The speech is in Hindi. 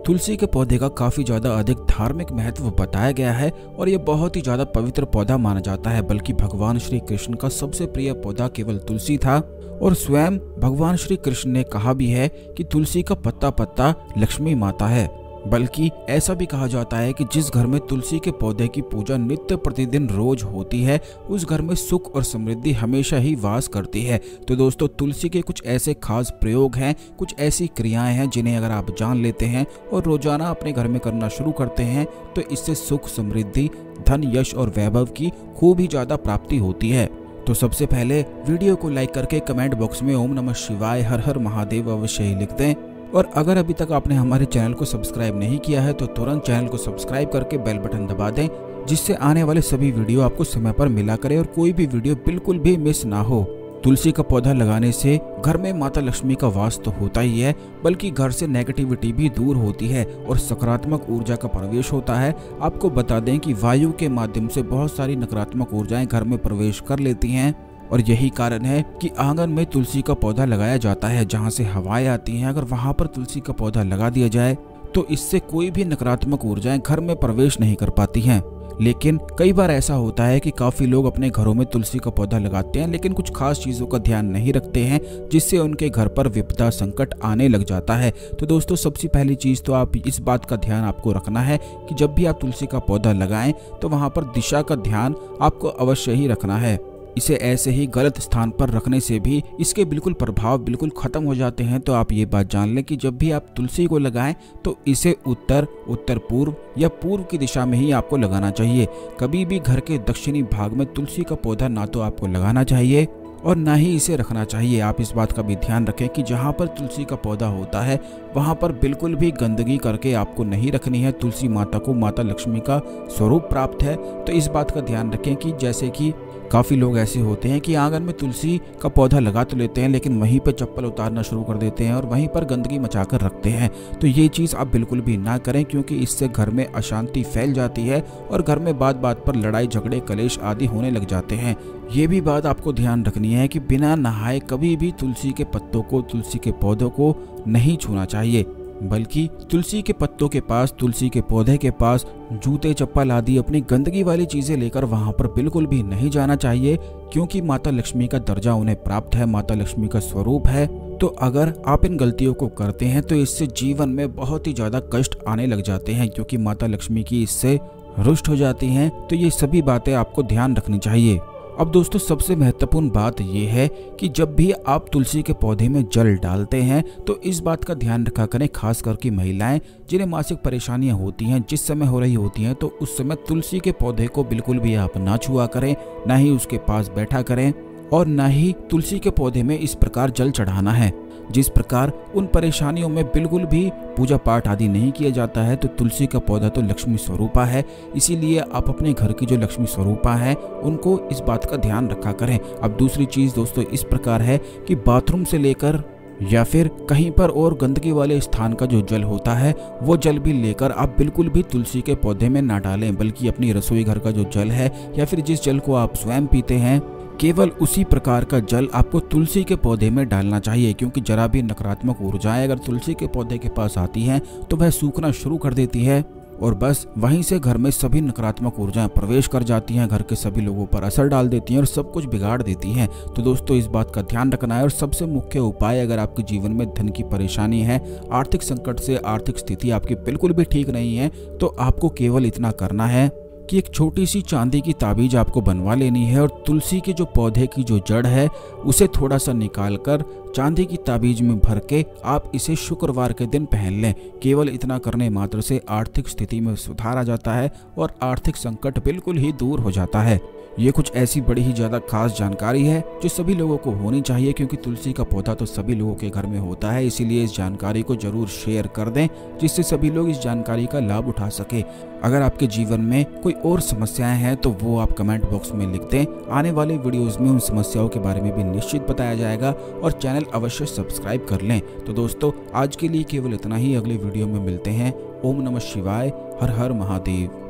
तुलसी के पौधे का काफी ज्यादा अधिक धार्मिक महत्व बताया गया है और ये बहुत ही ज्यादा पवित्र पौधा माना जाता है। बल्कि भगवान श्री कृष्ण का सबसे प्रिय पौधा केवल तुलसी था और स्वयं भगवान श्री कृष्ण ने कहा भी है कि तुलसी का पत्ता पत्ता लक्ष्मी माता है। बल्कि ऐसा भी कहा जाता है कि जिस घर में तुलसी के पौधे की पूजा नित्य प्रतिदिन रोज होती है उस घर में सुख और समृद्धि हमेशा ही वास करती है। तो दोस्तों, तुलसी के कुछ ऐसे खास प्रयोग हैं, कुछ ऐसी क्रियाएं हैं जिन्हें अगर आप जान लेते हैं और रोजाना अपने घर में करना शुरू करते हैं तो इससे सुख, समृद्धि, धन, यश और वैभव की खूब ही ज्यादा प्राप्ति होती है। तो सबसे पहले वीडियो को लाइक करके कमेंट बॉक्स में ओम नमः शिवाय, हर हर महादेव अवश्य ही लिख दें। और अगर अभी तक आपने हमारे चैनल को सब्सक्राइब नहीं किया है तो तुरंत चैनल को सब्सक्राइब करके बेल बटन दबा दें, जिससे आने वाले सभी वीडियो आपको समय पर मिला करे और कोई भी वीडियो बिल्कुल भी मिस ना हो। तुलसी का पौधा लगाने से घर में माता लक्ष्मी का वास तो होता ही है, बल्कि घर से नेगेटिविटी भी दूर होती है और सकारात्मक ऊर्जा का प्रवेश होता है। आपको बता दें कि वायु के माध्यम से बहुत सारी नकारात्मक ऊर्जाएं घर में प्रवेश कर लेती हैं और यही कारण है कि आंगन में तुलसी का पौधा लगाया जाता है। जहां से हवाएं आती हैं, अगर वहां पर तुलसी का पौधा लगा दिया जाए तो इससे कोई भी नकारात्मक ऊर्जाएं घर में प्रवेश नहीं कर पाती हैं। लेकिन कई बार ऐसा होता है कि काफी लोग अपने घरों में तुलसी का पौधा लगाते हैं लेकिन कुछ खास चीजों का ध्यान नहीं रखते हैं, जिससे उनके घर पर विपदा संकट आने लग जाता है। तो दोस्तों, सबसे पहली चीज तो आप इस बात का ध्यान आपको रखना है कि जब भी आप तुलसी का पौधा लगाएं तो वहां पर दिशा का ध्यान आपको अवश्य ही रखना है। इसे ऐसे ही गलत स्थान पर रखने से भी इसके बिल्कुल प्रभाव बिल्कुल खत्म हो जाते हैं। तो आप ये बात जान लें कि जब भी आप तुलसी को लगाएं तो इसे उत्तर, उत्तर पूर्व या पूर्व की दिशा में ही आपको लगाना चाहिए। कभी भी घर के दक्षिणी भाग में तुलसी का पौधा ना तो आपको लगाना चाहिए और ना ही इसे रखना चाहिए। आप इस बात का भी ध्यान रखें कि जहाँ पर तुलसी का पौधा होता है वहाँ पर बिल्कुल भी गंदगी करके आपको नहीं रखनी है। तुलसी माता को माता लक्ष्मी का स्वरूप प्राप्त है, तो इस बात का ध्यान रखें कि जैसे कि काफ़ी लोग ऐसे होते हैं कि आंगन में तुलसी का पौधा लगा तो लेते हैं लेकिन वहीं पर चप्पल उतारना शुरू कर देते हैं और वहीं पर गंदगी मचाकर रखते हैं। तो ये चीज़ आप बिल्कुल भी ना करें, क्योंकि इससे घर में अशांति फैल जाती है और घर में बात बात पर लड़ाई झगड़े कलेश आदि होने लग जाते हैं। ये भी बात आपको ध्यान रखनी है कि बिना नहाए कभी भी तुलसी के पत्तों को, तुलसी के पौधों को नहीं छूना चाहिए। बल्कि तुलसी के पत्तों के पास, तुलसी के पौधे के पास जूते, चप्पल आदि अपनी गंदगी वाली चीजें लेकर वहां पर बिल्कुल भी नहीं जाना चाहिए, क्योंकि माता लक्ष्मी का दर्जा उन्हें प्राप्त है, माता लक्ष्मी का स्वरूप है। तो अगर आप इन गलतियों को करते हैं तो इससे जीवन में बहुत ही ज्यादा कष्ट आने लग जाते हैं, क्योंकि माता लक्ष्मी की इससे रुष्ट हो जाती हैं। तो ये सभी बातें आपको ध्यान रखनी चाहिए। अब दोस्तों, सबसे महत्वपूर्ण बात यह है कि जब भी आप तुलसी के पौधे में जल डालते हैं तो इस बात का ध्यान रखा करें, खास करके महिलाएं जिन्हें मासिक परेशानियां होती हैं, जिस समय हो रही होती हैं, तो उस समय तुलसी के पौधे को बिल्कुल भी आप ना छुआ करें, ना ही उसके पास बैठा करें और ना ही तुलसी के पौधे में इस प्रकार जल चढ़ाना है। जिस प्रकार उन परेशानियों में बिल्कुल भी पूजा पाठ आदि नहीं किया जाता है। तो तुलसी का पौधा तो लक्ष्मी स्वरूपा है, इसीलिए आप अपने घर की जो लक्ष्मी स्वरूपा है उनको इस बात का ध्यान रखा करें। अब दूसरी चीज दोस्तों इस प्रकार है कि बाथरूम से लेकर या फिर कहीं पर और गंदगी वाले स्थान का जो जल होता है वो जल भी लेकर आप बिल्कुल भी तुलसी के पौधे में ना डालें, बल्कि अपनी रसोई घर का जो जल है या फिर जिस जल को आप स्वयं पीते हैं, केवल उसी प्रकार का जल आपको तुलसी के पौधे में डालना चाहिए। क्योंकि जरा भी नकारात्मक ऊर्जाएं अगर तुलसी के पौधे के पास आती हैं तो वह सूखना शुरू कर देती है और बस वहीं से घर में सभी नकारात्मक ऊर्जाएं प्रवेश कर जाती हैं, घर के सभी लोगों पर असर डाल देती हैं और सब कुछ बिगाड़ देती हैं। तो दोस्तों, इस बात का ध्यान रखना है। और सबसे मुख्य उपाय, अगर आपके जीवन में धन की परेशानी है, आर्थिक संकट से आर्थिक स्थिति आपकी बिल्कुल भी ठीक नहीं है, तो आपको केवल इतना करना है कि एक छोटी सी चांदी की ताबीज आपको बनवा लेनी है और तुलसी के जो पौधे की जो जड़ है उसे थोड़ा सा निकालकर चांदी की ताबीज में भर के आप इसे शुक्रवार के दिन पहन लें। केवल इतना करने मात्र से आर्थिक स्थिति में सुधार आ जाता है और आर्थिक संकट बिल्कुल ही दूर हो जाता है। ये कुछ ऐसी बड़ी ही ज़्यादा खास जानकारी है जो सभी लोगों को होनी चाहिए, क्योंकि तुलसी का पौधा तो सभी लोगों के घर में होता है। इसीलिए इस जानकारी को जरूर शेयर कर दें, जिससे सभी लोग इस जानकारी का लाभ उठा सके। अगर आपके जीवन में कोई और समस्याएं हैं तो वो आप कमेंट बॉक्स में लिख दें। आने वाले वीडियोस में उन समस्याओं के बारे में भी निश्चित बताया जाएगा और चैनल अवश्य सब्सक्राइब कर लें। तो दोस्तों, आज के लिए केवल इतना ही। अगले वीडियो में मिलते हैं। ओम नमः शिवाय, हर हर महादेव।